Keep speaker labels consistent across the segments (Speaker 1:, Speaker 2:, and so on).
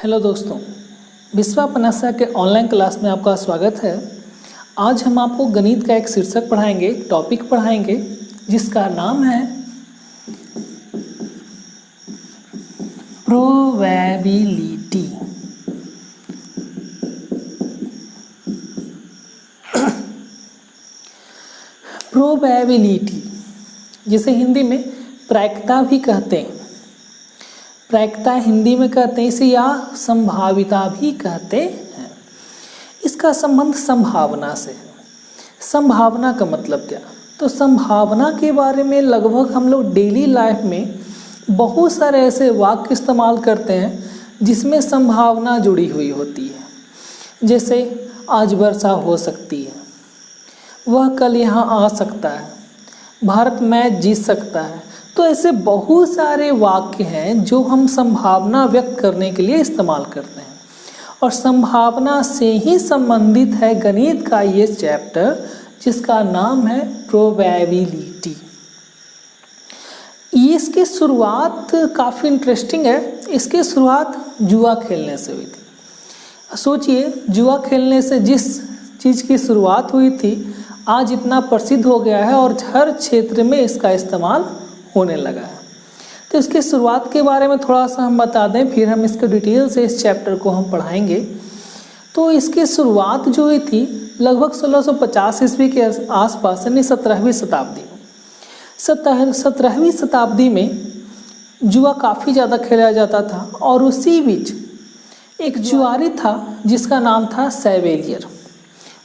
Speaker 1: Hello दोस्तों, विश्वापनस्या के online class में आपका स्वागत है। आज हम आपको गणित का एक शीर्षक पढ़ाएंगे, एक टॉपिक पढ़ाएंगे जिसका नाम है प्रोबेबिलिटी। प्रोबेबिलिटी जिसे हिंदी में प्रायिकता भी कहते हैं, प्रायिकता हिंदी में कहते हैं इसे, या संभाविता भी कहते हैं। इसका संबंध संभावना से है। संभावना का मतलब क्या? तो संभावना के बारे में लगभग हम लोग डेली लाइफ में बहुत सारे ऐसे वाक्य इस्तेमाल करते हैं जिसमें संभावना जुड़ी हुई होती है। जैसे आज वर्षा हो सकती है, वह कल यहाँ आ सकता है, भारत मैच जीत सकता है। तो ऐसे बहुत सारे वाक्य हैं जो हम संभावना व्यक्त करने के लिए इस्तेमाल करते हैं, और संभावना से ही संबंधित है गणित का ये चैप्टर जिसका नाम है प्रोबेबिलिटी। इसकी शुरुआत काफ़ी इंटरेस्टिंग है। इसकी शुरुआत जुआ खेलने से हुई थी। सोचिए, जुआ खेलने से जिस चीज़ की शुरुआत हुई थी आज इतना प्रसिद्ध हो गया है और हर क्षेत्र में इसका इस्तेमाल होने लगा है। तो इसकी शुरुआत के बारे में थोड़ा सा हम बता दें, फिर हम इसके डिटेल से इस चैप्टर को हम पढ़ाएंगे। तो इसकी शुरुआत जो हुई थी लगभग 1650 ईस्वी के आसपास, यानी 17वीं शताब्दी में। 17वीं शताब्दी में जुआ काफ़ी ज़्यादा खेला जाता था, और उसी बीच एक जुआरी था जिसका नाम था सैवेलियर।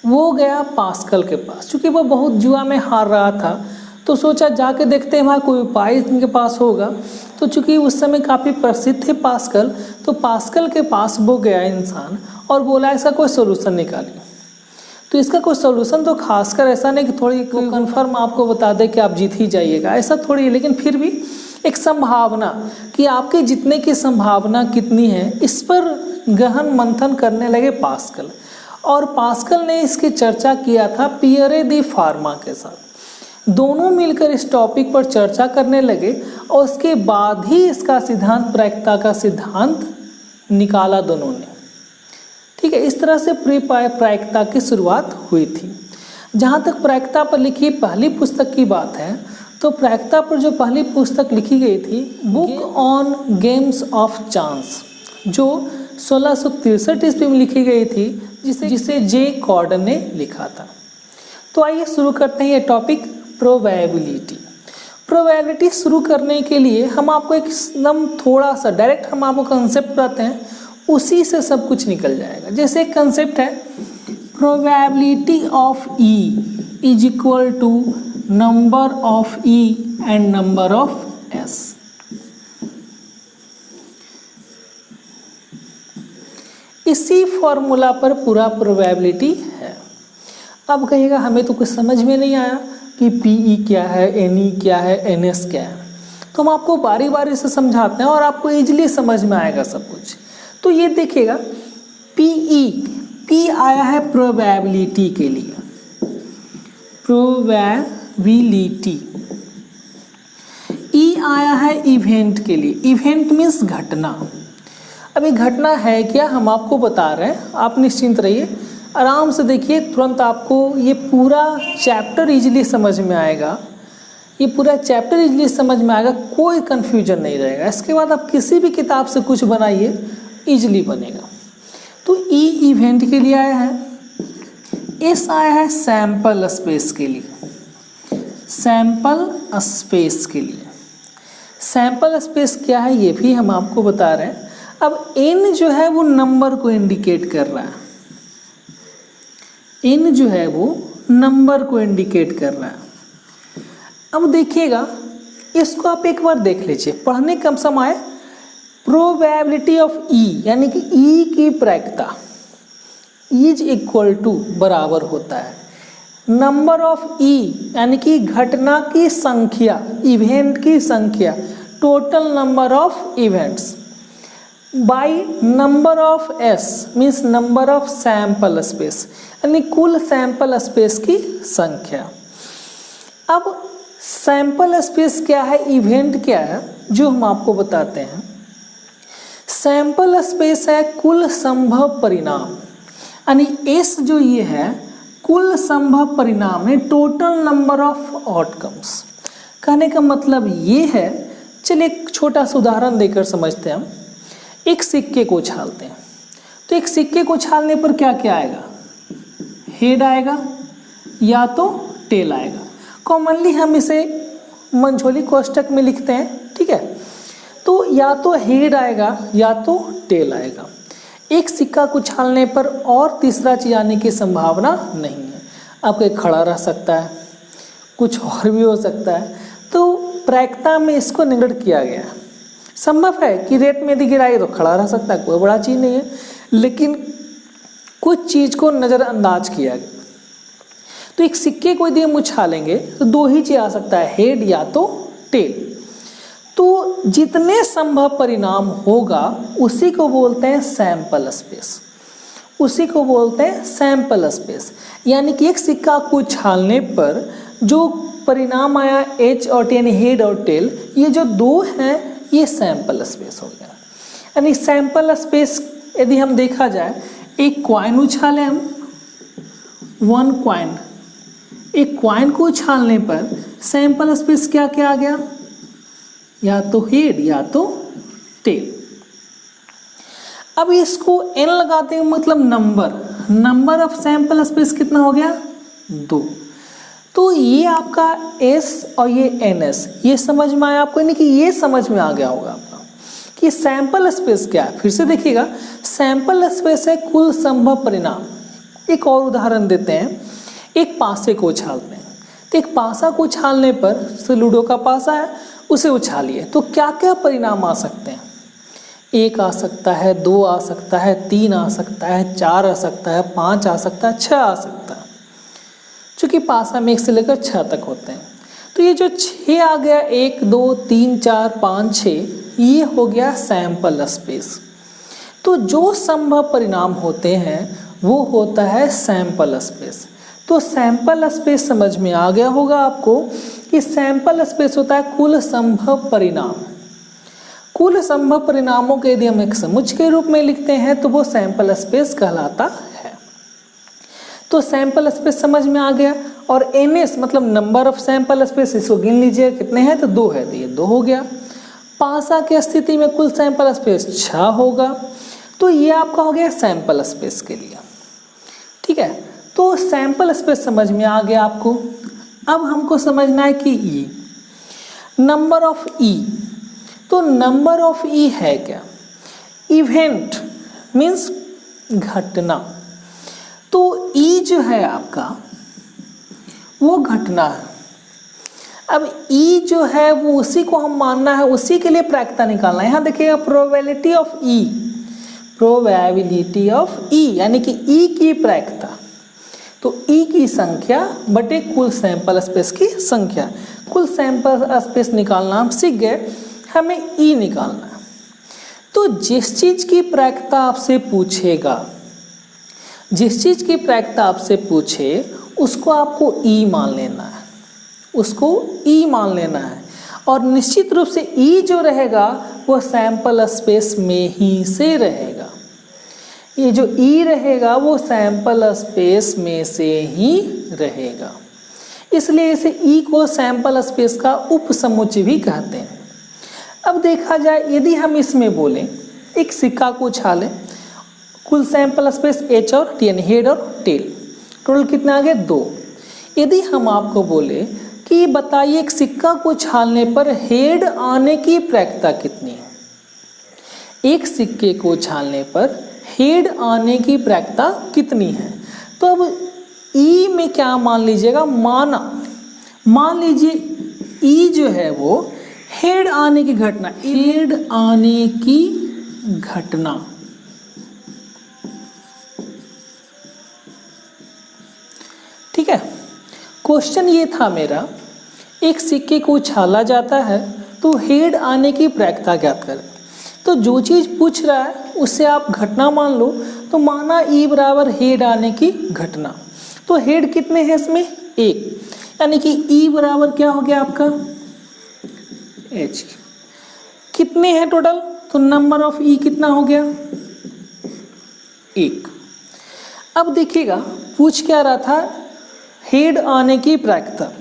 Speaker 1: वो गया पास्कल के पास, क्योंकि वो बहुत जुआ में हार रहा था। तो सोचा जाके देखते हैं वहाँ कोई उपाय इनके पास होगा। तो चूँकि उस समय काफ़ी प्रसिद्ध थे पास्कल, तो पास्कल के पास वो गया इंसान और बोला इसका कोई सोल्यूशन निकालिए। तो इसका कोई सोल्यूशन तो खासकर ऐसा नहीं कि थोड़ी कन्फर्म आपको बता दे कि आप जीत ही जाइएगा, ऐसा थोड़ी है, लेकिन फिर भी एक संभावना कि आपके जीतने की संभावना कितनी है, इस पर गहन मंथन करने लगे पास्कल। और पास्कल ने इसकी चर्चा किया था पियरे दी फार्मा के साथ। दोनों मिलकर इस टॉपिक पर चर्चा करने लगे, और उसके बाद ही इसका सिद्धांत, प्रायिकता का सिद्धांत निकाला दोनों ने। ठीक है, इस तरह से प्रायिकता की शुरुआत हुई थी। जहाँ तक प्रायिकता पर लिखी पहली पुस्तक की बात है, तो प्रायिकता पर जो पहली पुस्तक लिखी गई थी, book on games of chance, जो 1663 ईस्वी में लिखी गई थी, जिसे जे कॉर्डन ने लिखा था। तो आइए शुरू करते हैं ये टॉपिक प्रोबेबिलिटी। प्रोबेबिलिटी शुरू करने के लिए हम आपको एकदम थोड़ा सा डायरेक्ट हम आपको कंसेप्ट बताते हैं, उसी से सब कुछ निकल जाएगा। जैसे एक कंसेप्ट है, probability of E is equal to number of E and number of S. इसी फॉर्मूला पर पूरा प्रोबेबिलिटी है। अब कहिएगा हमें तो कुछ समझ में नहीं आया कि पीई क्या है, एनई क्या है, एनएस क्या है। तो हम आपको बारी बारी से समझाते हैं और आपको इजीली समझ में आएगा सब कुछ। तो ये देखिएगा, पी आया है प्रोबेबिलिटी के लिए, प्रोबेबिलिटी। ई आया है इवेंट के लिए, इवेंट मीन्स घटना। अभी घटना है क्या हम आपको बता रहे हैं, आप निश्चिंत रहिए, आराम से देखिए, तुरंत आपको ये पूरा चैप्टर इजीली समझ में आएगा। ये पूरा चैप्टर इजीली समझ में आएगा, कोई कन्फ्यूजन नहीं रहेगा। इसके बाद आप किसी भी किताब से कुछ बनाइए, इजीली बनेगा। तो ई इवेंट के लिए आया है, एस आया है सैंपल स्पेस के लिए, सैंपल स्पेस के लिए। सैंपल स्पेस क्या है ये भी हम आपको बता रहे हैं। अब एन जो है वो नंबर को इंडिकेट कर रहा है, एन जो है वो नंबर को इंडिकेट कर रहा है। अब देखिएगा, इसको आप एक बार देख लीजिए, पढ़ने कम समय। प्रोबेबिलिटी ऑफ ई यानी कि ई की प्रायिकता इज इक्वल टू बराबर होता है नंबर ऑफ ई यानी कि घटना की संख्या, इवेंट की संख्या, total number of events, by number of S means number of sample space, यानी कुल सैंपल स्पेस की संख्या। अब सैंपल स्पेस क्या है, इवेंट क्या है, जो हम आपको बताते हैं। सैंपल स्पेस है कुल संभव परिणाम, यानी एस जो ये है कुल संभव परिणाम है, टोटल नंबर ऑफ आउटकम्स। कहने का मतलब ये है, चलिए एक छोटा सा उदाहरण देकर समझते हैं हम। एक सिक्के को उछालते हैं, तो एक सिक्के को उछालने पर क्या क्या आएगा, हेड आएगा या तो टेल आएगा। कॉमनली हम इसे मंझोली कोष्ठक में लिखते हैं, ठीक है। तो या तो हेड आएगा या तो टेल आएगा। एक सिक्का को उछालने पर और तीसरा चीज आने की संभावना नहीं है। आपका एक खड़ा रह सकता है, कुछ और भी हो सकता है। तो प्रायिकता में इसको निगट किया गया है। संभव है कि रेत में यदि गिराई तो खड़ा रह सकता है, कोई बड़ा चीज़ नहीं है, लेकिन कुछ चीज़ को नज़रअंदाज किया गया। तो एक सिक्के को यदि हम उछालेंगे तो दो ही चीज़ आ सकता है, हेड या तो टेल। तो जितने संभव परिणाम होगा उसी को बोलते हैं सैंपल स्पेस, उसी को बोलते हैं सैंपल स्पेस। यानी कि एक सिक्का को उछालने पर जो परिणाम आया एच और टी यानी हेड और टेल, ये जो दो हैं ये सैंपल स्पेस हो गया। यानी सैंपल स्पेस यदि हम देखा जाए, एक कॉइन उछाले हम, वन कॉइन, एक कॉइन को उछालने पर सैंपल स्पेस क्या क्या आ गया, या तो हेड या तो टेल। अब इसको n लगाते हैं, मतलब नंबर ऑफ सैंपल स्पेस कितना हो गया, 2। तो ये आपका s और ये ns, ये समझ में आया आपको, नहीं कि ये समझ में आ गया होगा आपका कि सैंपल स्पेस क्या है। फिर से देखिएगा, सैंपल स्पेस है कुल संभव परिणाम। एक और उदाहरण देते हैं, एक पासे को उछालते हैं, तो एक पासा को उछालने पर, जैसे लूडो का पासा है, उसे उछालिए तो क्या क्या परिणाम आ सकते हैं, 1 आ सकता है, 2 आ सकता है, 3 आ सकता है, 4 आ सकता है, 5 आ सकता है, 6 आ सकता है, चूँकि पासा में 1 से लेकर 6 तक होते हैं। तो ये जो 6 आ गया, 1 2 3 4 5 6, ये हो गया सैंपल स्पेस। तो जो संभव परिणाम होते हैं वो होता है सैंपल स्पेस। तो सैंपल स्पेस समझ में आ गया होगा आपको कि सैंपल स्पेस होता है कुल संभव परिणाम। कुल संभव परिणामों के यदि हम एक समुच्चय के रूप में लिखते हैं तो वो सैंपल स्पेस कहलाता है। तो सैंपल स्पेस समझ में आ गया। और एनएस मतलब नंबर ऑफ सैंपल स्पेस, इसको गिन लीजिए कितने हैं, तो 2 है, तो ये 2 हो गया। पासा की स्थिति में कुल सैंपल स्पेस 6 होगा। तो ये आपका हो गया सैंपल स्पेस के लिए, ठीक है। तो सैंपल स्पेस समझ में आ गया आपको। अब हमको समझना है कि ई, नंबर ऑफ ई। तो नंबर ऑफ ई है क्या, इवेंट मीन्स घटना। तो ई जो है आपका वो घटना है। अब ई जो है वो उसी को हम मानना है, उसी के लिए प्रायिकता निकालना है। यहाँ देखिएगा probability of E, probability of E यानी कि ई की प्रायिकता। तो ई की संख्या बटे कुल सैंपल स्पेस की संख्या। कुल सैंपल स्पेस निकालना हम सीख गए, हमें ई निकालना है। तो जिस चीज की प्रायिकता आपसे पूछेगा, जिस चीज की प्रायिकता आपसे पूछे उसको आपको ई मान लेना है, उसको ई मान लेना है। और निश्चित रूप से ई जो रहेगा वो सैंपल स्पेस में ही से रहेगा। ये जो ई रहेगा वो सैंपल स्पेस में से ही रहेगा, इसलिए इसे ई को सैंपल स्पेस का उपसमुच्चय भी कहते हैं। अब देखा जाए, यदि हम इसमें बोलें एक सिक्का को उछालें, कुल सैंपल स्पेस एच और टी यानी हेड और टेल, टोटल कितने आ गए 2। यदि हम आपको बोले कि बताइए एक सिक्का को उछालने पर हेड आने की प्रायिकता कितनी है, एक सिक्के को उछालने पर हेड आने की प्रायिकता कितनी है। तो अब ई में क्या मान लीजिएगा, मान लीजिए ई जो है वो हेड आने की घटना, हेड आने की घटना। ठीक है, क्वेश्चन ये था मेरा, एक सिक्के को उछाला जाता है तो हेड आने की प्रायिकता ज्ञात करें। तो जो चीज़ पूछ रहा है उससे आप घटना मान लो, तो माना ई बराबर हेड आने की घटना। तो हेड कितने हैं इसमें, 1, यानी कि ई बराबर क्या हो गया आपका एच। कितने हैं टोटल, तो नंबर ऑफ ई कितना हो गया? 1। अब देखिएगा पूछ क्या रहा था, हेड आने की प्रायिकता।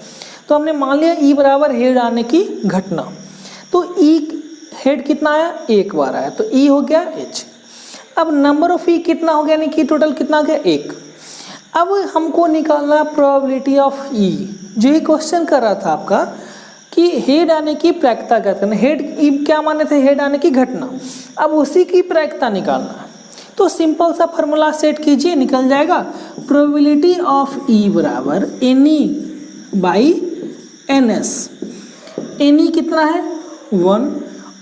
Speaker 1: तो हमने मान लिया ई बराबर हेड आने की घटना, तो ई हेड कितना आया? 1 बार आया, तो ई हो गया h। अब नंबर ऑफ ई कितना हो गया, यानी कि टोटल कितना गया? 1। अब हमको निकालना प्रोबेबिलिटी ऑफ ई। जो ये क्वेश्चन कर रहा था आपका कि हेड आने की प्रायिकता क्या करना, हेड ई क्या माने थे? हेड आने की घटना। अब उसी की प्रायिकता निकालना, तो सिंपल सा फॉर्मूला सेट कीजिए, निकल जाएगा। प्रोबेबिलिटी ऑफ ई बराबर N E by N S. N E कितना है? 1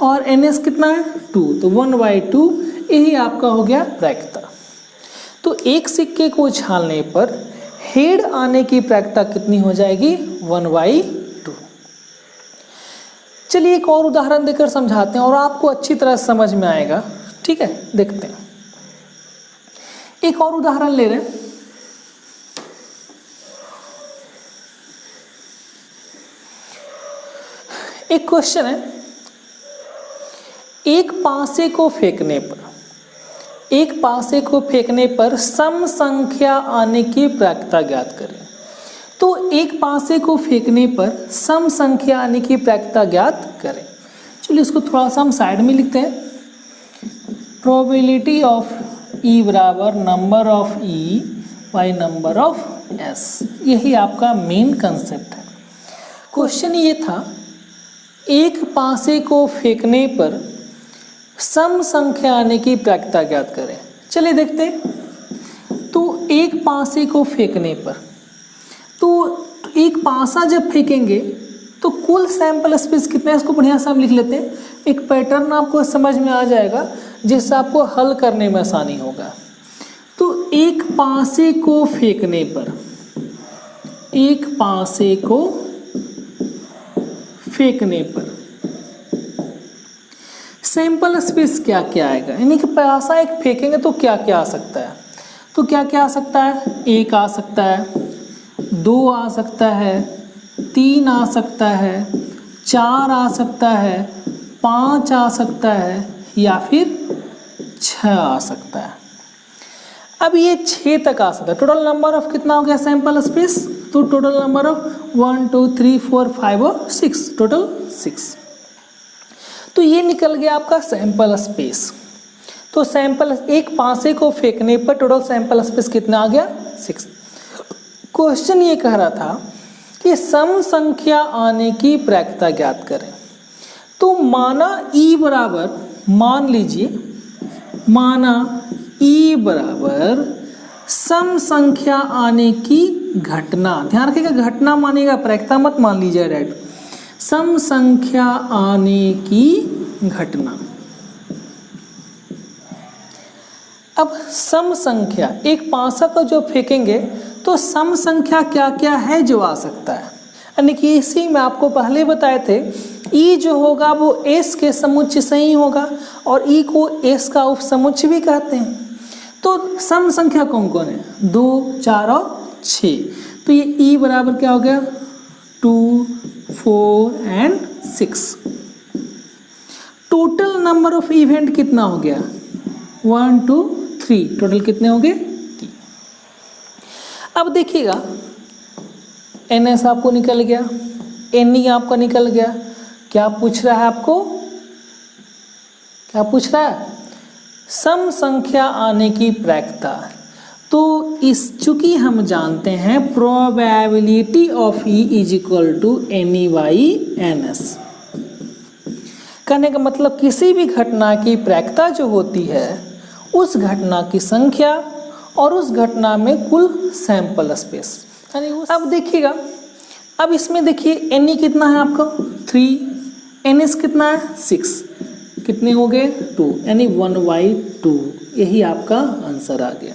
Speaker 1: और एन एस कितना है? 2, तो 1/2 यही आपका हो गया प्रायिकता। तो एक सिक्के को छालने पर हेड आने की प्रायिकता कितनी हो जाएगी? 1/2। चलिए एक और उदाहरण देकर समझाते हैं और आपको अच्छी तरह समझ में आएगा। ठीक है, देखते हैं। एक और उदाहरण ले रहे हैं। एक क्वेश्चन है, एक पासे को फेंकने पर सम संख्या आने की प्रायिकता ज्ञात करें। तो एक पासे को फेंकने पर सम संख्या आने की प्रायिकता ज्ञात करें। चलिए इसको थोड़ा सा हम साइड में लिखते हैं। प्रोबेबिलिटी ऑफ ई बराबर number of E by number of S, यही आपका मेन कंसेप्ट है। क्वेश्चन ये था, एक पासे को फेंकने पर सम संख्या आने की प्रायिकता ज्ञात करें। चलिए देखते हैं। तो एक पासे को फेंकने पर, तो एक पासा जब फेंकेंगे तो कुल सैंपल स्पेस कितना है, इसको बढ़िया से हम लिख लेते हैं। एक पैटर्न आपको समझ में आ जाएगा जिससे आपको हल करने में आसानी होगा। तो एक पासे को फेंकने पर, एक पासे को फेंकने पर सैंपल स्पेस क्या क्या आएगा, यानी कि पासा एक फेंकेंगे तो क्या क्या आ सकता है। तो क्या क्या आ सकता है? 1 आ सकता है, 2 आ सकता है, 3 आ सकता है, 4 आ सकता है, 5 आ सकता है, या फिर 6 आ सकता है। अब ये 6 तक आ सकता है। टोटल नंबर ऑफ कितना हो गया सैंपल स्पेस? तो टोटल नंबर ऑफ 1 2 3 4 5 और 6, टोटल 6। तो ये निकल गया आपका सैंपल स्पेस। तो सैंपल एक पासे को फेंकने पर टोटल सैंपल स्पेस कितना आ गया? 6। क्वेश्चन ये कह रहा था कि सम संख्या आने की प्रायिकता ज्ञात करें। तो माना ई बराबर, मान लीजिए माना ई बराबर सम संख्या आने की घटना, ध्यान रखिएगा घटना मानेगा, प्रायिकता मत मान लीजिए डायरेक्ट। सम संख्या आने की घटना। अब सम संख्या, एक पासा को जो फेंकेंगे तो सम संख्या क्या क्या है जो आ सकता है, यानी कि इसी में आपको पहले बताए थे ई जो होगा वो एस के समुच्चय से ही होगा और ई को एस का उपसमुच्चय भी कहते हैं। तो सम संख्या कौन कौन है? 2 4 और 6। तो ये ई बराबर क्या हो गया? 2 4 and 6। Total number of event कितना हो गया? 1 2 3। टोटल कितने हो गए? 3। अब देखिएगा एन एस आपको निकल गया, एन ई आपका निकल गया। क्या पूछ रहा है आपको? क्या पूछ रहा है? सम संख्या आने की प्रायिकता। तो इस चूंकि हम जानते हैं probability of E is equal to N E by N S. कहने का मतलब किसी भी घटना की प्रायिकता जो होती है उस घटना की संख्या और उस घटना में कुल सैंपल स्पेस। अब देखिएगा, अब इसमें देखिए एन ई कितना है आपका? 3, एन एस कितना है? 6। कितने हो गए? 2, यानी 1/2। यही आपका आंसर आ गया।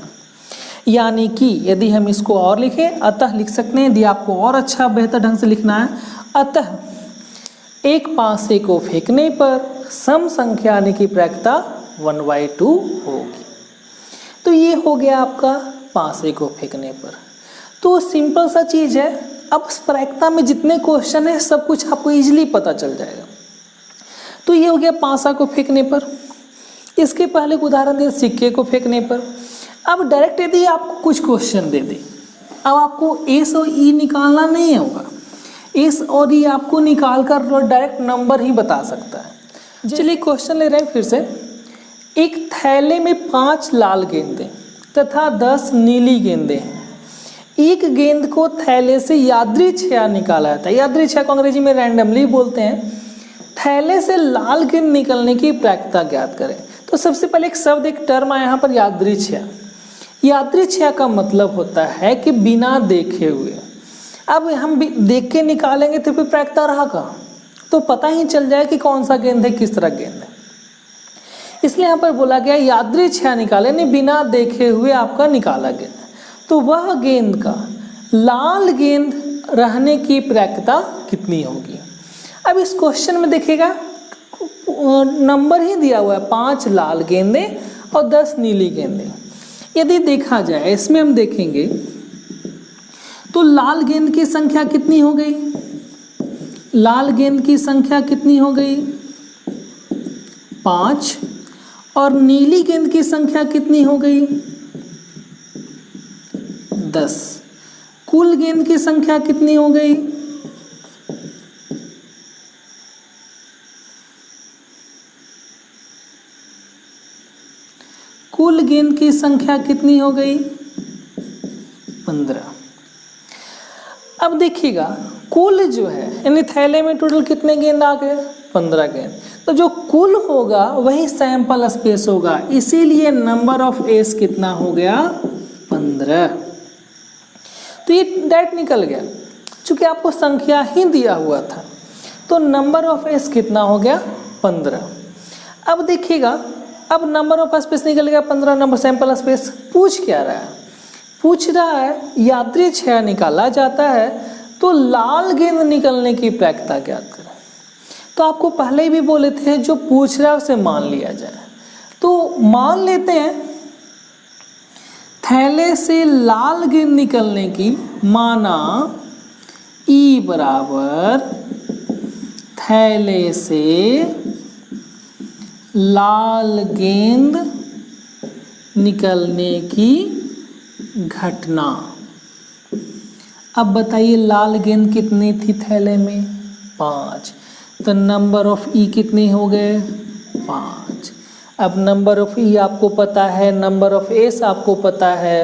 Speaker 1: यानी कि यदि हम इसको और लिखें, अतः लिख सकते हैं। यदि आपको और अच्छा बेहतर ढंग से लिखना है, अतः एक पासे को फेंकने पर सम संख्या आने की प्रायिकता 1/2 होगी। तो ये हो गया आपका पासे को फेंकने पर। तो सिंपल सा चीज़ है। अब प्रायिकता में जितने क्वेश्चन है सब कुछ आपको इजीली पता चल जाएगा। तो ये हो गया पासा को फेंकने पर। इसके पहले एक उदाहरण दिया सिक्के को फेंकने पर। अब डायरेक्ट यदि आपको कुछ क्वेश्चन दे दे, अब आपको एस और ई निकालना नहीं होगा, एस और ई आपको निकाल कर डायरेक्ट नंबर ही बता सकता है। चलिए क्वेश्चन ले रहे हैं फिर से। एक थैले में 5 लाल गेंदें तथा 10 नीली गेंदें हैं। एक गेंद को थैले से यादृच्छया निकाला जाता है। यादृच्छया को अंग्रेजी में रैंडमली बोलते हैं। थैले से लाल गेंद निकलने की प्रायिकता ज्ञात करें। तो सबसे पहले एक शब्द, एक टर्म आया यहाँ पर यादृच्छया। यादृच्छया का मतलब होता है कि बिना देखे हुए। अब हम भी देख के निकालेंगे तो फिर प्रायिकता रहा कहाँ, तो पता ही चल जाए कि कौन सा गेंद है, किस तरह गेंद है। इसलिए यहाँ पर बोला गया यादृच्छया निकाले, नहीं बिना देखे हुए आपका निकाला गेंद। तो वह गेंद का लाल गेंद रहने की प्रायिकता कितनी होगी। अब इस क्वेश्चन में देखिएगा नंबर ही दिया हुआ है, 5 लाल गेंदें और 10 नीली गेंदें। यदि देखा जाए इसमें हम देखेंगे तो लाल गेंद की संख्या कितनी हो गई, लाल गेंद की संख्या कितनी हो गई 5, और नीली गेंद की संख्या कितनी हो गई 10। कुल गेंद की संख्या कितनी हो गई, कुल गेंद की संख्या कितनी हो गई 15। अब देखिएगा कुल जो है यानी थैले में टोटल कितने गेंद आ गए 15 गेंद। तो जो कुल होगा वही सैंपल स्पेस होगा, इसीलिए नंबर ऑफ एस कितना हो गया 15। तो ये डायरेक्ट निकल गया, चूंकि आपको संख्या ही दिया हुआ था तो नंबर ऑफ एस कितना हो गया 15। अब देखिएगा, अब नंबर ऑफ स्पेस निकल गया 15, नंबर सैंपल स्पेस। पूछ क्या रहा है, पूछ रहा है यादृच्छया निकाला जाता है तो लाल गेंद निकलने की प्रायिकता ज्ञात करें। तो आपको पहले भी बोले थे जो पूछ रहा है उसे मान लिया जाए। तो मान लेते हैं थैले से लाल गेंद निकलने की, माना ई बराबर थैले से लाल गेंद निकलने की घटना। अब बताइए लाल गेंद कितनी थी थैले में 5, तो नंबर ऑफ ई कितने हो गए 5। अब नंबर ऑफ ई आपको पता है, नंबर ऑफ एस आपको पता है,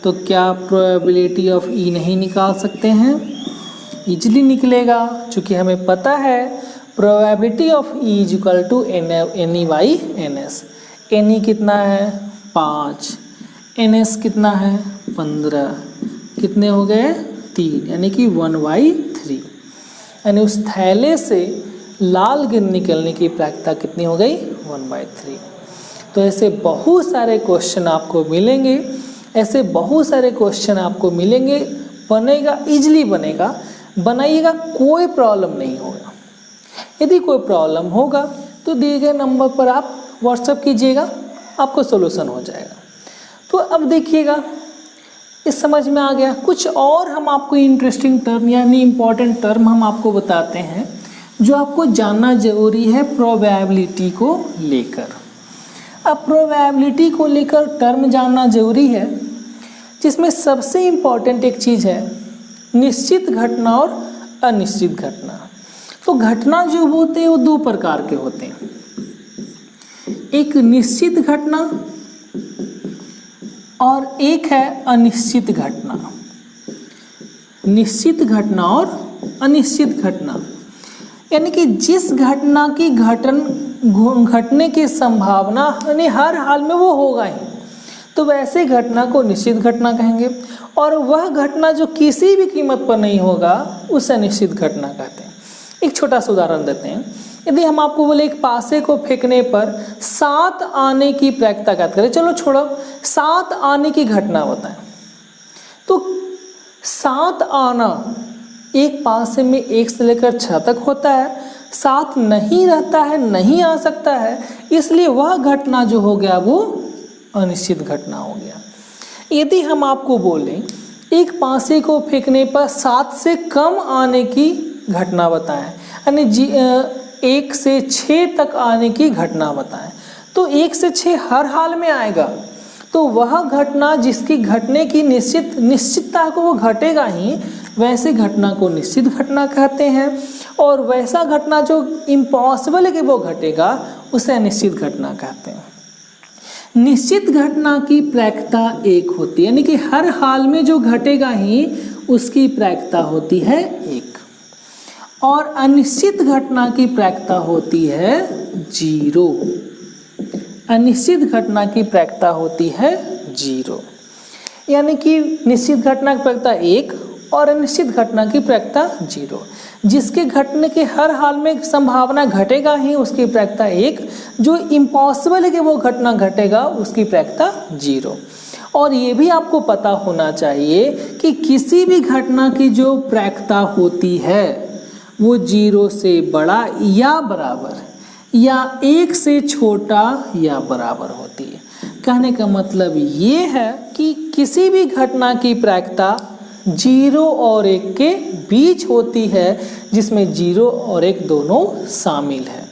Speaker 1: तो क्या प्रोबेबिलिटी ऑफ ई नहीं निकाल सकते हैं, इजीली निकलेगा। चूँकि हमें पता है probability of E is equal to N E by N S. N E कितना है 5, एन एस कितना है 15, कितने हो गए 3, यानी कि 1/3। यानी उस थैले से लाल गेंद निकलने की प्रायिकता कितनी हो गई 1/3। तो ऐसे बहुत सारे क्वेश्चन आपको मिलेंगे, ऐसे बहुत सारे क्वेश्चन आपको मिलेंगे। बनेगा, इजली बनेगा, बनाइएगा, कोई प्रॉब्लम नहीं होगा। यदि कोई प्रॉब्लम होगा तो दिए गए नंबर पर आप व्हाट्सएप कीजिएगा, आपको सोल्यूशन हो जाएगा। तो अब देखिएगा इस समझ में आ गया। कुछ और हम आपको इंटरेस्टिंग टर्म यानी इम्पॉर्टेंट टर्म हम आपको बताते हैं जो आपको जानना जरूरी है प्रोबेबिलिटी को लेकर। अब प्रोबेबिलिटी को लेकर टर्म जानना जरूरी है, जिसमें सबसे इम्पॉर्टेंट एक चीज़ है निश्चित घटना और अनिश्चित घटना। तो घटना जो होते हैं वो 2 प्रकार के होते हैं, एक निश्चित घटना और एक है अनिश्चित घटना। निश्चित घटना और अनिश्चित घटना यानी कि जिस घटना की घटने की संभावना यानी हर हाल में वो होगा ही, तो वैसे घटना को निश्चित घटना कहेंगे। और वह घटना जो किसी भी कीमत पर नहीं होगा उसे अनिश्चित घटना कहते हैं। एक छोटा सा उदाहरण देते हैं। यदि हम आपको बोले एक पासे को फेंकने पर 7 आने की प्रायिकता ज्ञात करें, चलो छोड़ो 7 आने की घटना बताएं, तो 7 आना एक पासे में 1 से लेकर 6 तक होता है, 7 नहीं रहता है, नहीं आ सकता है, इसलिए वह घटना जो हो गया वो अनिश्चित घटना हो गया। यदि हम आपको बोलें एक पासे को फेंकने पर 7 से कम आने की घटना बताएं, यानी 1 से 6 तक आने की घटना बताएं। तो 1 से 6 हर हाल में आएगा, तो वह घटना जिसकी घटने की निश्चितता को वो घटेगा ही, वैसी घटना को निश्चित घटना कहते हैं। और वैसा घटना जो इम्पॉसिबल है कि वो घटेगा, उसे अनिश्चित घटना कहते हैं। निश्चित घटना की प्रायिकता 1 होती है, यानी कि हर हाल में जो घटेगा ही उसकी प्रायिकता होती है 1। और अनिश्चित घटना की प्रायिकता होती है 0। अनिश्चित घटना की प्रायिकता होती है 0, यानी कि निश्चित घटना की प्रायिकता 1 और अनिश्चित घटना की प्रायिकता 0। जिसके घटने के हर हाल में संभावना घटेगा ही उसकी प्रायिकता 1, जो इम्पॉसिबल है कि वो घटना घटेगा उसकी प्रायिकता 0। और ये भी आपको पता होना चाहिए कि किसी भी घटना की जो प्रायिकता होती है वो 0 से बड़ा या बराबर या 1 से छोटा या बराबर होती है। कहने का मतलब ये है कि किसी भी घटना की प्रायिकता 0 और 1 के बीच होती है, जिसमें 0 और 1 दोनों शामिल है।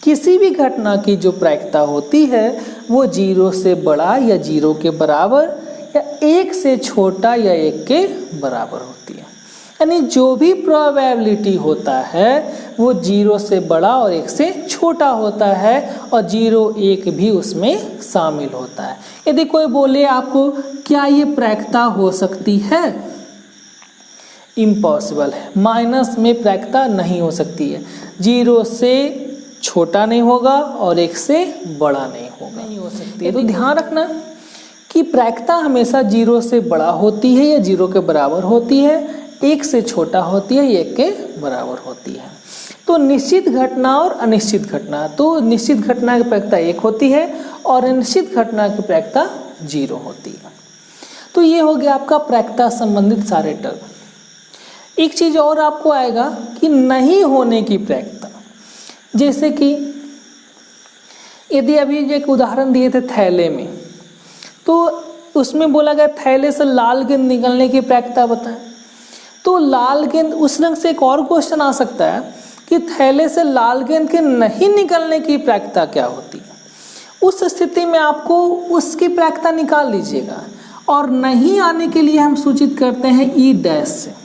Speaker 1: किसी भी घटना की जो प्रायिकता होती है वो 0 से बड़ा या 0 के बराबर या 1 से छोटा या 1 के बराबर होती है। यानी जो भी प्रोबेबिलिटी होता है वो 0 से बड़ा और 1 से छोटा होता है, और 0, 1 भी उसमें शामिल होता है। यदि कोई बोले आपको क्या ये प्रायिकता हो सकती है, इम्पॉसिबल है, माइनस में प्रायिकता नहीं हो सकती है। 0 से छोटा नहीं होगा और 1 से बड़ा नहीं होगा, नहीं हो सकती है। तो ध्यान रखना कि प्रायिकता हमेशा 0 से बड़ा होती है या 0 के बराबर होती है, 1 से छोटा होती है, 1 के बराबर होती है। तो निश्चित घटना और अनिश्चित घटना, तो निश्चित घटना की प्रायिकता 1 होती है और अनिश्चित घटना की प्रायिकता 0 होती है। तो ये हो गया आपका प्रायिकता संबंधित सारे टर्म। एक चीज़ और आपको आएगा कि नहीं होने की प्रायिकता, जैसे कि यदि अभी एक उदाहरण दिए थे थैले में, तो उसमें बोला गया थैले से लाल गेंद निकलने की प्रायिकता बताएं। तो लाल गेंद, उस रंग से एक और क्वेश्चन आ सकता है कि थैले से लाल गेंद के नहीं निकलने की प्रायिकता क्या होती है। उस स्थिति में आपको उसकी प्रायिकता निकाल लीजिएगा, और नहीं आने के लिए हम सूचित करते हैं ई डैश से।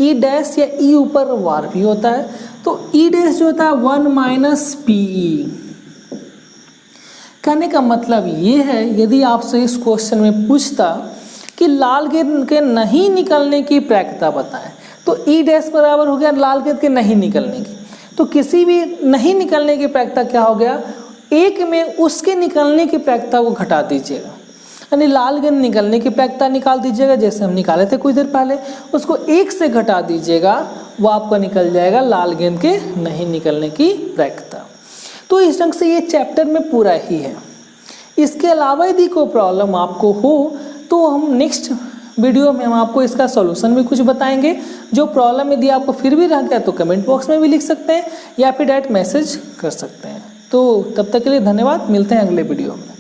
Speaker 1: ई डैश या ई ऊपर वार भी होता है, तो ई डैश जो होता है 1 माइनस पीई। कहने का मतलब ये है, यदि आपसे इस क्वेश्चन में पूछता कि लाल गेंद के नहीं निकलने की प्रायिकता बताएं, तो ई डैश बराबर हो गया लाल गेंद के नहीं निकलने की। तो किसी भी नहीं निकलने की प्रायिकता क्या हो गया, 1 में उसके निकलने की प्रायिकता को घटा दीजिएगा, यानी लाल गेंद निकलने की प्रायिकता निकाल दीजिएगा, जैसे हम निकाले थे कुछ देर पहले, उसको 1 से घटा दीजिएगा, वो आपका निकल जाएगा लाल गेंद के नहीं निकलने की प्रायिकता। तो इस ढंग से ये चैप्टर में पूरा ही है। इसके अलावा यदि कोई प्रॉब्लम आपको हो तो हम नेक्स्ट वीडियो में हम आपको इसका सॉल्यूशन भी कुछ बताएंगे। जो प्रॉब्लम यदि आपको फिर भी रह गया तो कमेंट बॉक्स में भी लिख सकते हैं या फिर डायरेक्ट मैसेज कर सकते हैं। तो तब तक के लिए धन्यवाद, मिलते हैं अगले वीडियो में।